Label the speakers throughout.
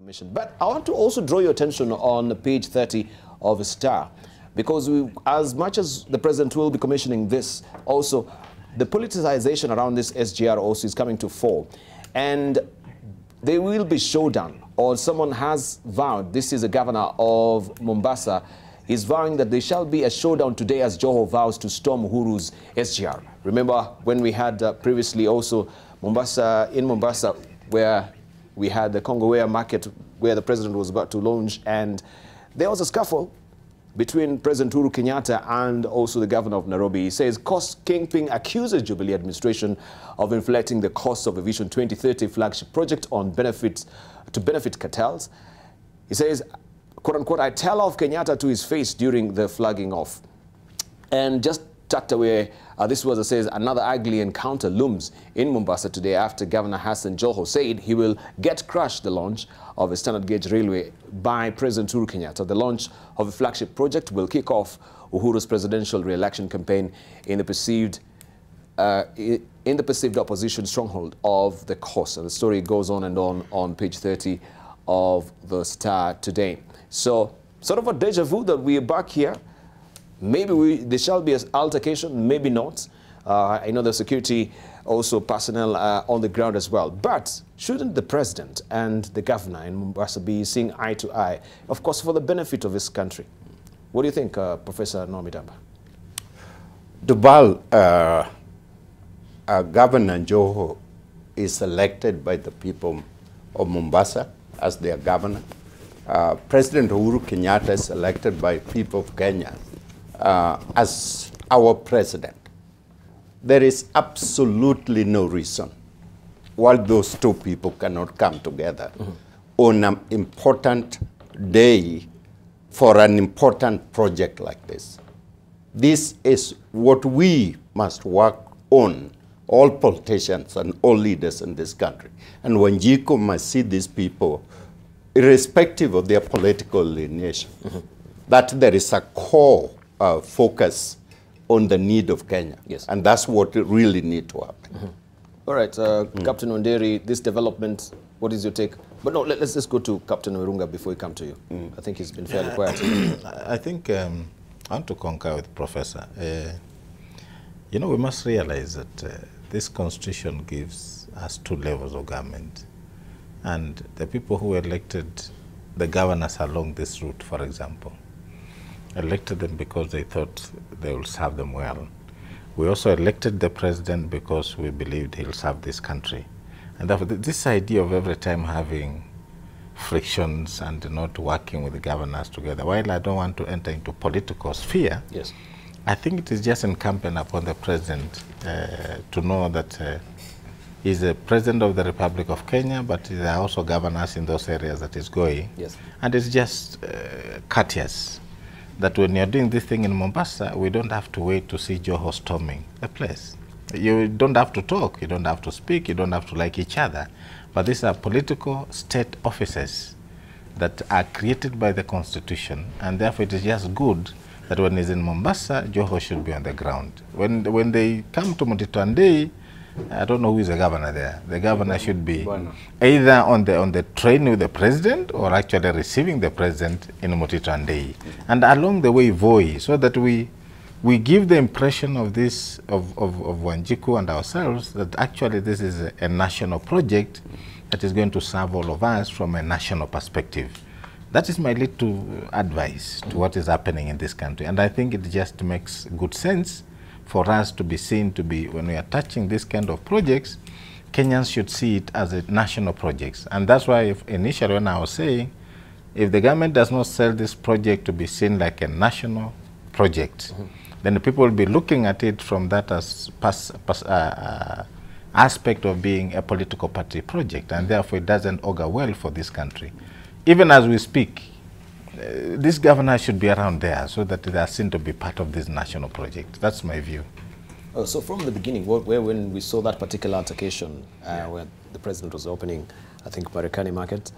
Speaker 1: Commission. But I want to also draw your attention on page 30 of the Star, because as much as the President will be commissioning this, also the politicization around this SGR also is coming to fall. And there will be showdown, or someone has vowed, this is a governor of Mombasa, he's vowing that there shall be a showdown today as Joho vows to storm Uhuru's SGR. Remember when we had previously also in Mombasa, where we had the Congo market where the president was about to launch, and there was a scuffle between President Uhuru Kenyatta and also the governor of Nairobi. He says cost kingpin accuses Jubilee administration of inflating the cost of a Vision 2030 flagship project on benefit cartels. He says, quote unquote, I tell off Kenyatta to his face during the flagging off. And just tucked away, this was, says, another ugly encounter looms in Mombasa today after Governor Hassan Joho said he will get crushed the launch of a standard gauge railway by President Uhuru Kenyatta. The launch of a flagship project will kick off Uhuru's presidential re-election campaign in the perceived opposition stronghold of the coast. And the story goes on and on page 30 of the Star today. So, sort of a deja vu that we are back here. Maybe there shall be an altercation, maybe not. I know the security also personnel on the ground as well. But shouldn't the president and the governor in Mombasa be seeing eye to eye, of course, for the benefit of this country? What do you think, Professor Nomidamba?
Speaker 2: Debarl, Governor Joho is elected by the people of Mombasa as their governor. President Uhuru Kenyatta is elected by people of Kenya as our president. There is absolutely no reason why those two people cannot come together on an important day for an important project like this. This is what we must work on, all politicians and all leaders in this country. And Wanjiku must see these people, irrespective of their political alienation, that there is a core focus on the need of Kenya.
Speaker 1: Yes.
Speaker 2: And that's what really needs to happen.
Speaker 1: All right, Captain Onderi, this development, what is your take? But no, let's just go to Captain Wirunga before we come to you. I think he's been fairly quiet.
Speaker 3: I think I want to concur with Professor. You know, we must realize that this constitution gives us two levels of government. And the people who elected the governors along this route, for example, elected them because they thought they will serve them well. We also elected the president because we believed he'll serve this country. And therefore, this idea of every time having frictions and not working with the governors together, while I don't want to enter into political sphere,
Speaker 1: yes,
Speaker 3: I think it is just incumbent upon the president to know that he's the president of the Republic of Kenya, but there are also governors in those areas that he's going.
Speaker 1: Yes.
Speaker 3: And it's just courteous that when you're doing this thing in Mombasa, we don't have to wait to see Joho storming the place. You don't have to talk, you don't have to speak, you don't have to like each other. But these are political state offices that are created by the Constitution, and therefore it is just good that when he's in Mombasa, Joho should be on the ground. When they come to Mutitwandei, I don't know who is the governor there. The governor should be either on the train with the president or actually receiving the president in Mutitwandei. And along the way, Voi, so that we give the impression of this, of Wanjiku and ourselves, that actually this is a national project that is going to serve all of us from a national perspective. That is my little advice to what is happening in this country. And I think it just makes good sense for us to be seen to be, when we are touching this kind of projects, Kenyans should see it as a national project. And that's why initially when I was saying, if the government does not sell this project to be seen like a national project, then the people will be looking at it from that as aspect of being a political party project, and therefore it doesn't augur well for this country. Even as we speak, this governor should be around there so that they are seen to be part of this national project. That's my view.
Speaker 1: Oh, so from the beginning, when we saw that particular altercation where the president was opening, I think, Madaraka Market,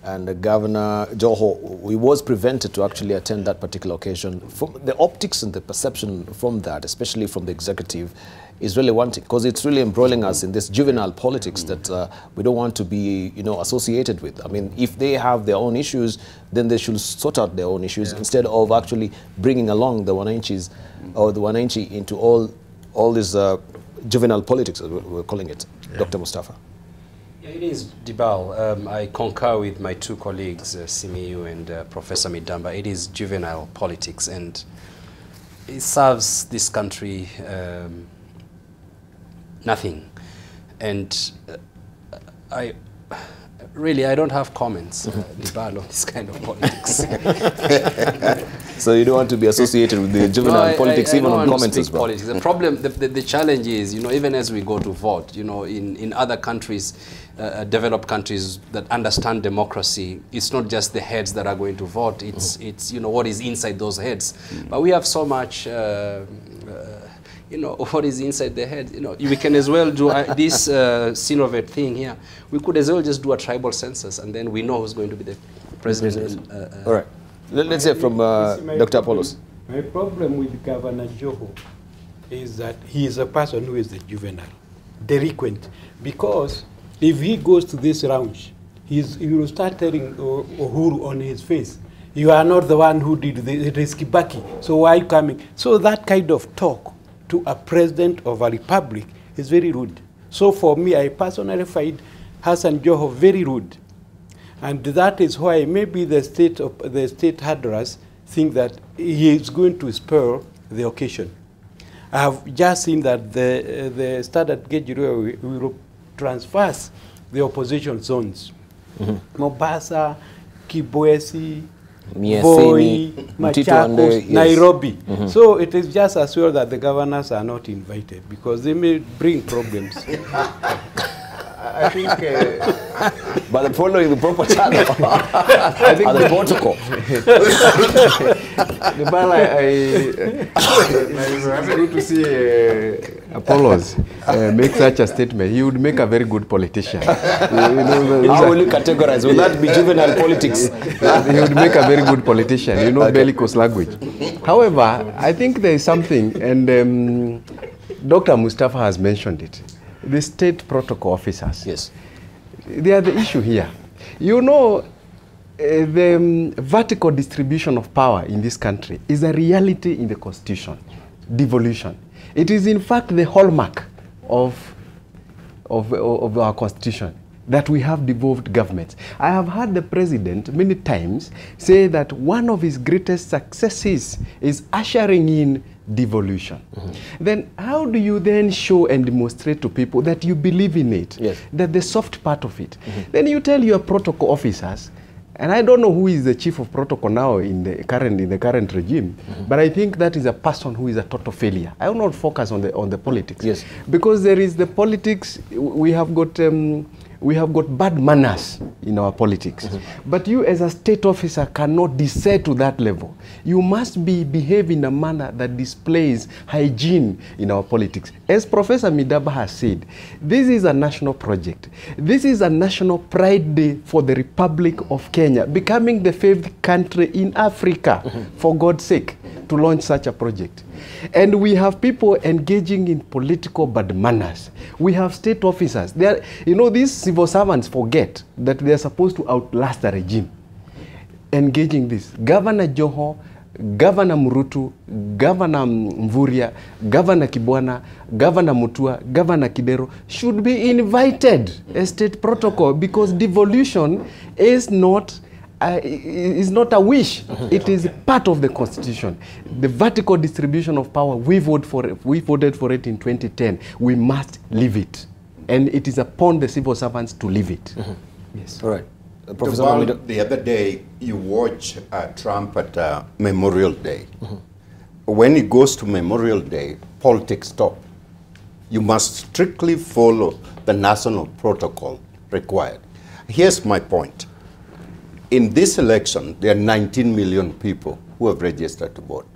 Speaker 1: and Governor Joho, he was prevented to actually attend that particular occasion. From the optics and the perception from that, especially from the executive, is really wanting, because it's really embroiling us in this juvenile politics that we don't want to be, associated with. I mean, if they have their own issues, then they should sort out their own issues instead of actually bringing along the Wananchis or the Wananchi into all this juvenile politics, as we're calling it. Dr. Mustafa.
Speaker 4: Yeah, it is, Debarl. I concur with my two colleagues, Simiyu and Professor Midamba. It is juvenile politics, and it serves this country nothing. And I don't have comments, Debarl, on this kind of politics.
Speaker 1: So you don't want to be associated with the juvenile politics, even on comments as well?
Speaker 4: Politics. The problem, the challenge is, even as we go to vote, in other countries, developed countries that understand democracy, it's not just the heads that are going to vote, it's what is inside those heads. But we have so much, what is inside the head. We can as well do this Sinovet thing here. We could as well just do a tribal census, and then we know who's going to be the president.
Speaker 1: All right. Let's hear from Dr. Apollos.
Speaker 5: My problem with Governor Joho is that he is a person who is a juvenile, delinquent, because if he goes to this lounge, he will start telling Uhuru on his face, you are not the one who did the Kibaki, so why coming? So that kind of talk to a president of a republic is very rude. So for me, I personally find Hassan Joho very rude. And that is why maybe the state handlers think that he is going to spoil the occasion. I have just seen that the Standard Gauge Railway will transverse the opposition zones. Mombasa, Kibwezi, Voi, Machakos, Nairobi. So it is just as well that the governors are not invited, because they may bring problems.
Speaker 6: I think,
Speaker 1: but following the proper channel, I think the protocol.
Speaker 6: I'm good to see Apollos make such a statement. He would make a very good politician.
Speaker 1: How will you categorize? Will that be juvenile politics?
Speaker 6: He would make a very good politician, bellicose language. However, I think there is something, and Dr. Mustafa has mentioned it. The state protocol officers.
Speaker 1: Yes.
Speaker 6: They are the issue here. The vertical distribution of power in this country is a reality in the Constitution. Devolution. It is in fact the hallmark of our Constitution, that we have devolved governments. I have heard the president many times say that one of his greatest successes is ushering in devolution. Then how do you then show and demonstrate to people that you believe in it, that the soft part of it? Then you tell your protocol officers, and I don't know who is the chief of protocol now in the current regime, but I think that is a person who is a total failure. I will not focus on the politics, because there is the politics. We have got bad manners in our politics. But you as a state officer cannot descend to that level. You must behave in a manner that displays hygiene in our politics. As Professor Midamba has said, this is a national project. This is a national pride day for the Republic of Kenya, becoming the 5th country in Africa, for God's sake, to launch such a project. And we have people engaging in political bad manners. We have state officers. These civil servants forget that they are supposed to outlast the regime. Engaging this. Governor Joho, Governor Murutu, Governor Mvuria, Governor Kibwana, Governor Mutua, Governor Kidero should be invited as state protocol, because devolution is not a wish. It is part of the Constitution. The vertical distribution of power, we voted for it in 2010. We must live it. And it is upon the civil servants to live it. Yes.
Speaker 1: All right.
Speaker 2: Professor, the other day, you watch Trump at Memorial Day. When he goes to Memorial Day, politics stop. You must strictly follow the national protocol required. Here's my point. In this election, there are 19 million people who have registered to vote.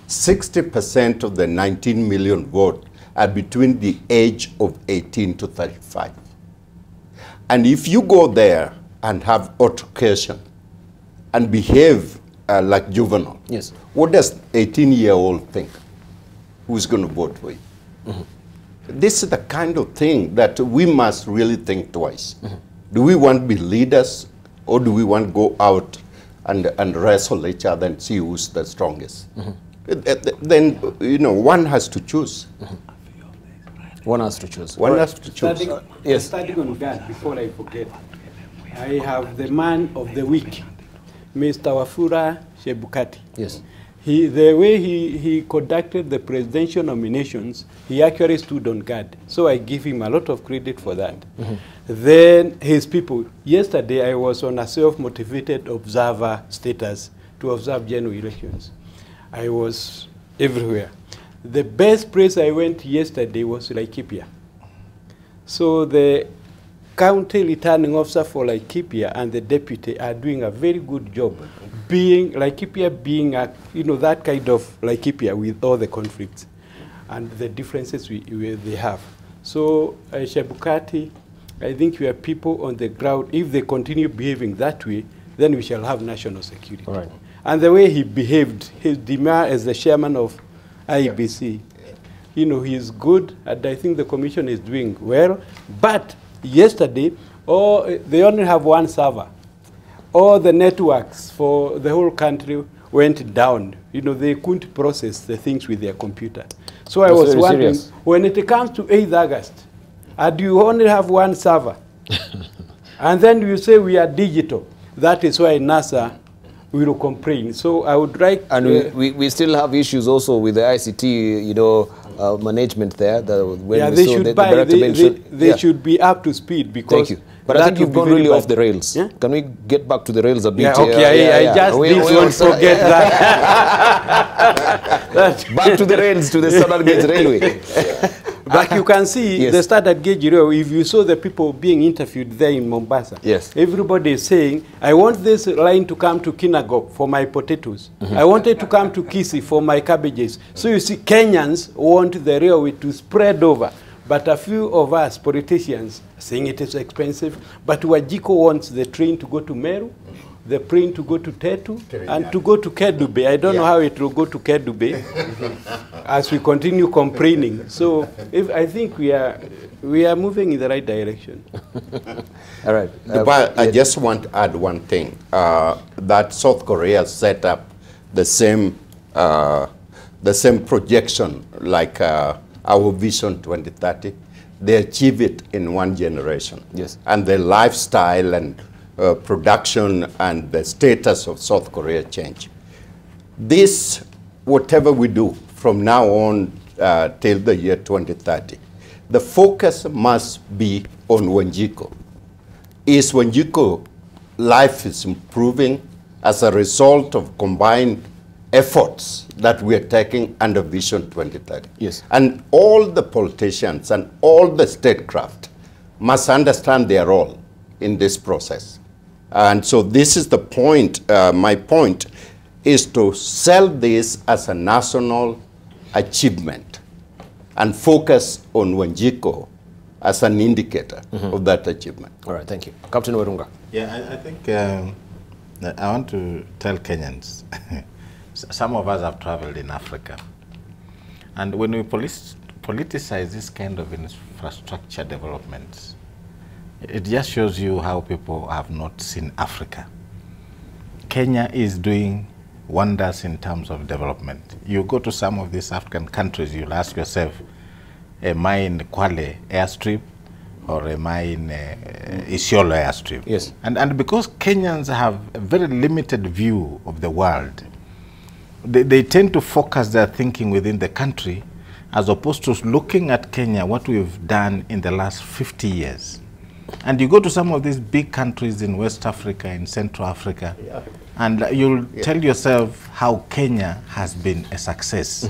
Speaker 2: 60% of the 19 million vote are between the age of 18 to 35. And if you go there and have altercation and behave like juvenile,
Speaker 1: Yes.
Speaker 2: what does 18-year-old think? Who's going to vote for you? This is the kind of thing that we must really think twice. Do we want to be leaders, or do we want to go out and wrestle each other and see who's the strongest? Then, you know, one has to choose.
Speaker 1: One has to choose.
Speaker 2: One has to choose.
Speaker 1: Yes.
Speaker 5: Starting on that, before I forget, I have the man of the week, Mr. Wafula Chebukati.
Speaker 1: Yes.
Speaker 5: The way he conducted the presidential nominations, he actually stood on guard. So I give him a lot of credit for that. Then his people, yesterday I was on a self-motivated observer status to observe general elections. I was everywhere. The best place I went yesterday was Laikipia. So the county returning officer for Laikipia and the deputy are doing a very good job, being Laikipia being a, you know, that kind of Laikipia with all the conflicts and the differences they have. So Chebukati, I think we are people on the ground. If they continue behaving that way, then we shall have national security.
Speaker 1: All right.
Speaker 5: And the way he behaved, his demeanor as the chairman of IEBC, you know, he is good, and I think the commission is doing well. But yesterday, they only have one server. All the networks for the whole country went down. You know, they couldn't process the things with their computer. So I was wondering, when it comes to 8th August, and you only have one server, and then you say we are digital, that is why NASA will complain. So I would like...
Speaker 1: And we still have issues also with the ICT, you know, management there.
Speaker 5: They should be up to speed, because...
Speaker 1: Thank you. But I think you've gone really off the rails. Yeah? Can we get back to the rails a bit?
Speaker 5: Yeah, okay, I just didn't forget that.
Speaker 1: Back to the rails, to the standard gauge railway.
Speaker 5: But you can see the standard gauge railway, if you saw the people being interviewed there in Mombasa, everybody is saying, I want this line to come to Kinago for my potatoes. I want it to come to Kisii for my cabbages. So you see, Kenyans want the railway to spread over. But a few of us politicians saying it is expensive. But Wajiko wants the train to go to Meru, the train to go to Tetu, and to go to Kedube. I don't know how it will go to Kedube as we continue complaining. So I think we are moving in the right direction.
Speaker 1: All right.
Speaker 2: But I just want to add one thing. That South Korea set up the same projection like our Vision 2030. They achieve it in one generation.
Speaker 1: Yes.
Speaker 2: And the lifestyle and production and the status of South Korea change. This, whatever we do from now on till the year 2030, the focus must be on Wanjiko. Is Wanjiko life is improving as a result of combined efforts that we are taking under Vision 2030.
Speaker 1: Yes.
Speaker 2: And all the politicians and all the statecraft must understand their role in this process. And so this is the point, my point is to sell this as a national achievement and focus on Wanjiko as an indicator of that achievement.
Speaker 1: All right, thank you. Captain Werunga.
Speaker 3: Yeah, I think I want to tell Kenyans, some of us have traveled in Africa. And when we politicize this kind of infrastructure developments, it just shows you how people have not seen Africa. Kenya is doing wonders in terms of development. You go to some of these African countries, you'll ask yourself, am I in Kwale airstrip or am I in Isiolo airstrip?
Speaker 1: Yes.
Speaker 3: And because Kenyans have a very limited view of the world, they tend to focus their thinking within the country as opposed to looking at Kenya, what we've done in the last 50 years. And you go to some of these big countries in West Africa, in Central Africa, and you'll tell yourself how Kenya has been a success.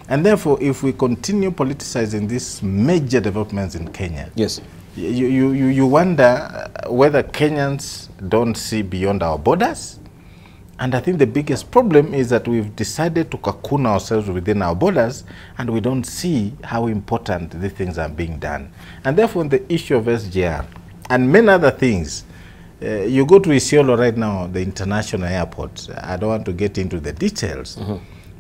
Speaker 3: And therefore, if we continue politicizing these major developments in Kenya, you wonder whether Kenyans don't see beyond our borders. And I think the biggest problem is that we've decided to cocoon ourselves within our borders, and we don't see how important these things are being done. And therefore, the issue of SGR and many other things, You go to Isiolo right now, the international airport. I don't want to get into the details.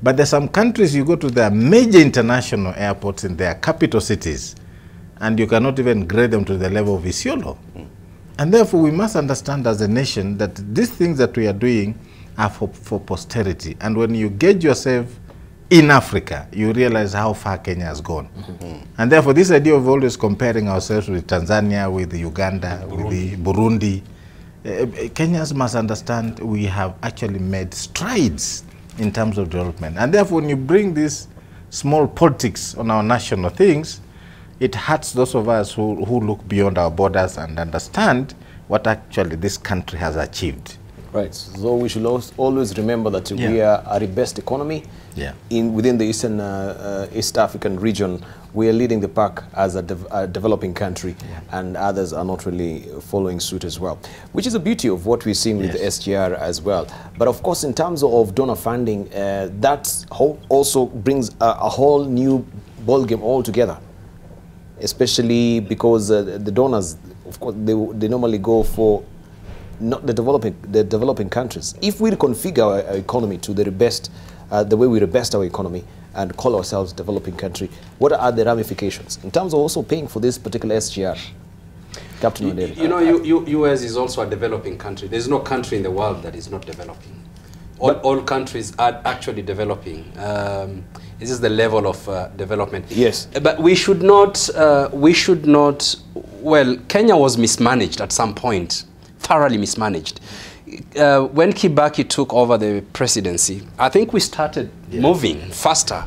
Speaker 3: But there's some countries you go to their major international airports in their capital cities, and you cannot even grade them to the level of Isiolo. And therefore, we must understand as a nation that these things that we are doing are for posterity. And when you gauge yourself in Africa, you realize how far Kenya has gone. And therefore, this idea of always comparing ourselves with Tanzania, with Uganda, with the Burundi, Kenyans must understand we have actually made strides in terms of development. And therefore, when you bring this small politics on our national things, it hurts those of us who look beyond our borders and understand what actually this country has achieved.
Speaker 1: Right. So we should always remember that we are the best economy within the East African region. We are leading the pack as a developing country, and others are not really following suit as well, which is the beauty of what we're seeing with the SGR as well. But of course, in terms of donor funding, that also brings a whole new ballgame altogether, especially because the donors, of course, they normally go for not the developing countries. If we reconfigure our economy to the best, the way we rebest our economy and call ourselves developing country, what are the ramifications in terms of also paying for this particular SGR? Captain Odele.
Speaker 4: You know, US is also a developing country. There's no country in the world that is not developing. All countries are actually developing. This is the level of development.
Speaker 1: Yes.
Speaker 4: But we should not, well, Kenya was mismanaged at some point, thoroughly mismanaged. When Kibaki took over the presidency, I think we started moving faster.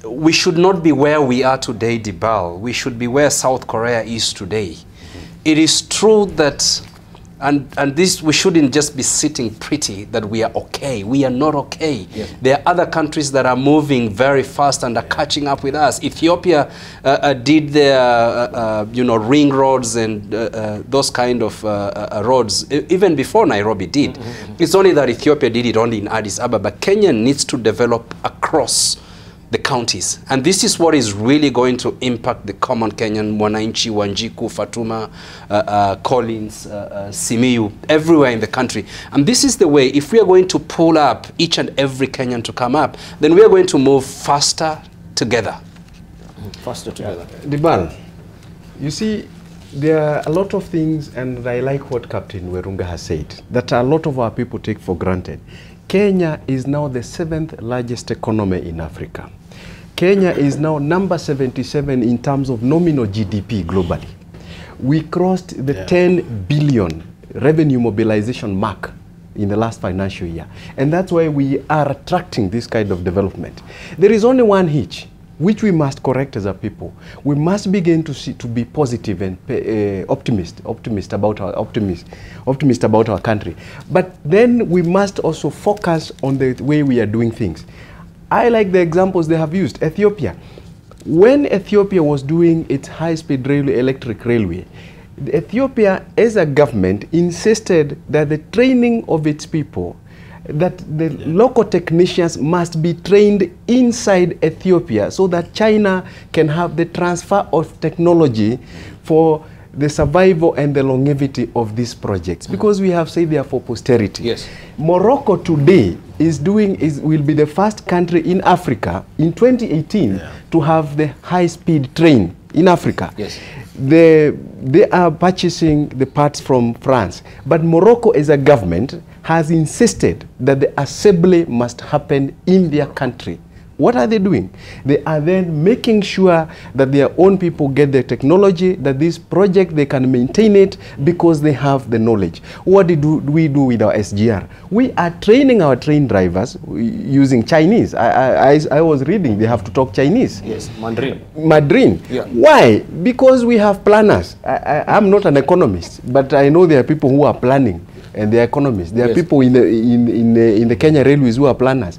Speaker 4: We should not be where we are today, Debarl. We should be where South Korea is today. It is true that, and this, we shouldn't just be sitting pretty that we are okay. We are not okay. Yes. There are other countries that are moving very fast and are catching up with us. Ethiopia did their, ring roads and those kind of roads even before Nairobi did. It's only that Ethiopia did it only in Addis Ababa. Kenya needs to develop across the counties, and this is what is really going to impact the common Kenyan, Mwananchi, Wanjiku, Fatuma, Collins, Simiyu, everywhere in the country. And this is the way, if we are going to pull up each and every Kenyan to come up, then we are going to move faster together.
Speaker 1: Faster together.
Speaker 6: Debarl, you see, there are a lot of things, and I like what Captain Werunga has said, that a lot of our people take for granted. Kenya is now the 7th largest economy in Africa. Kenya is now number 77 in terms of nominal GDP globally. We crossed the 10 billion revenue mobilization mark in the last financial year. And that's why we are attracting this kind of development. There is only one hitch, which we must correct as a people. We must begin to be positive and optimist about our country. But then we must also focus on the way we are doing things. I like the examples they have used. Ethiopia. When Ethiopia was doing its high-speed railway, electric railway, Ethiopia as a government insisted that the training of its people, that the local technicians must be trained inside Ethiopia so that China can have the transfer of technology for the survival and the longevity of these projects, because we have said they are for posterity.
Speaker 1: Yes.
Speaker 6: Morocco today will be the first country in Africa in 2018 to have the high-speed train in Africa.
Speaker 1: Yes.
Speaker 6: They are purchasing the parts from France, but Morocco as a government has insisted that the assembly must happen in their country. What are they doing? They are then making sure that their own people get the technology, that this project, they can maintain it because they have the knowledge. What do we do with our SGR? We are training our train drivers using Chinese. I was reading, they have to talk Chinese.
Speaker 1: Yes, Mandarin.
Speaker 6: Mandarin. Yeah. Why? Because we have planners. I'm not an economist, but I know there are people who are planning and they are economists. There are people in the Kenya Railways who are planners.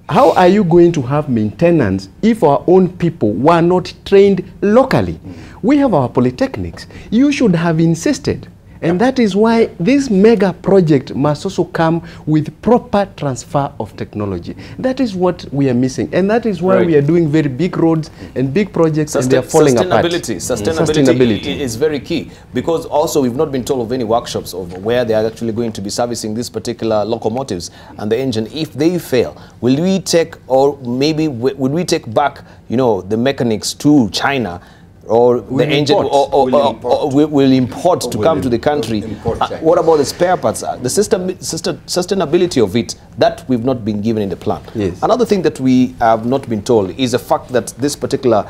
Speaker 6: How are you going to have maintenance if our own people were not trained locally? We have our polytechnics. You should have insisted And that is why this mega project must also come with proper transfer of technology. That is what we are missing. And that is why we are doing very big roads and big projects and they are falling apart.
Speaker 1: Sustainability is very key, because also we've not been told of any workshops of where they are actually going to be servicing these particular locomotives and the engine. If they fail, will we take, or maybe would we take back, you know, the mechanics to China, or the engine, will import to come to the country? What about the spare parts? The sustainability of it, that we've not been given in the plan.
Speaker 6: Yes.
Speaker 1: Another thing that we have not been told is the fact that this particular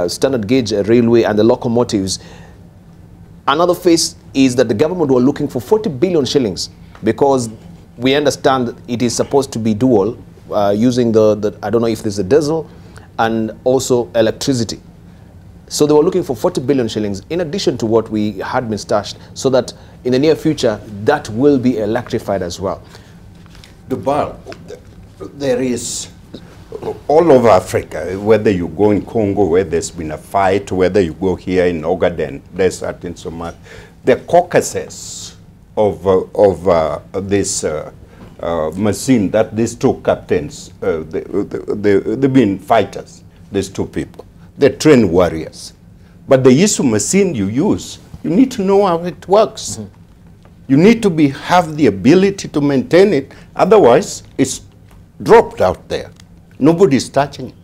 Speaker 1: standard gauge railway and the locomotives, another phase is that the government were looking for 40 billion shillings, because we understand that it is supposed to be dual, using the I don't know if there's a diesel and also electricity. So they were looking for 40 billion shillings in addition to what we had been stashed, so that in the near future that will be electrified as well.
Speaker 2: Debarl, there is all over Africa, whether you go in Congo where there's been a fight, whether you go here in Ogaden Desert in Somalia, the caucuses of this machine that these two captains, they've been fighters, these two people. They're trained warriors. But the issue machine you use, you need to know how it works. You need to have the ability to maintain it. Otherwise, it's dropped out there. Nobody's touching it.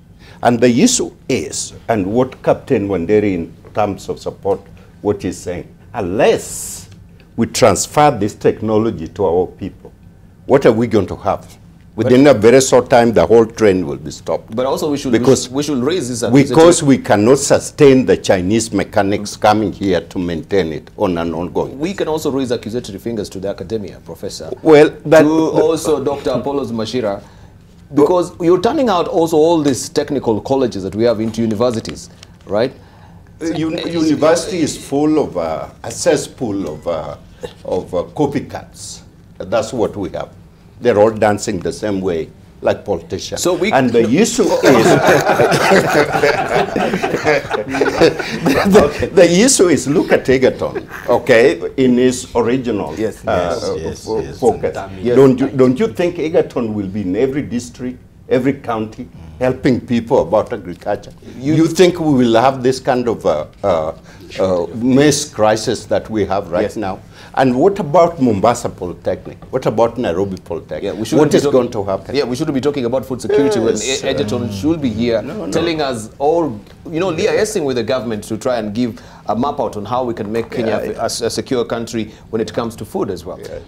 Speaker 2: And the issue is, and what Captain Wanderi in terms of support, what he's saying, unless we transfer this technology to our people, what are we going to have? Within a very short time, the whole train will be stopped.
Speaker 1: But also we should raise this
Speaker 2: because we cannot sustain the Chinese mechanics coming here to maintain it on an ongoing.
Speaker 1: We can also raise accusatory fingers to the academia, Professor.
Speaker 2: Well, that
Speaker 1: to also Dr. Apollos Mashira, because you're turning out also all these technical colleges that we have into universities, right?
Speaker 2: University is full of a cesspool of copycats. That's what we have. They're all dancing the same way, like politicians.
Speaker 1: So
Speaker 2: and the issue is, the issue is, look at Egerton, okay, in his original focus. Don't you think Egerton will be in every district, every county, helping people about agriculture? You think we will have this kind of mess crisis that we have right now? And what about Mombasa Polytechnic? What about Nairobi Polytechnic?
Speaker 1: Yeah,
Speaker 2: what is going to happen?
Speaker 1: Yeah, we shouldn't be talking about food security when Egerton should be here telling us, or, you know, liaising with the government to try and give a map out on how we can make Kenya a secure country when it comes to food as well. Yeah.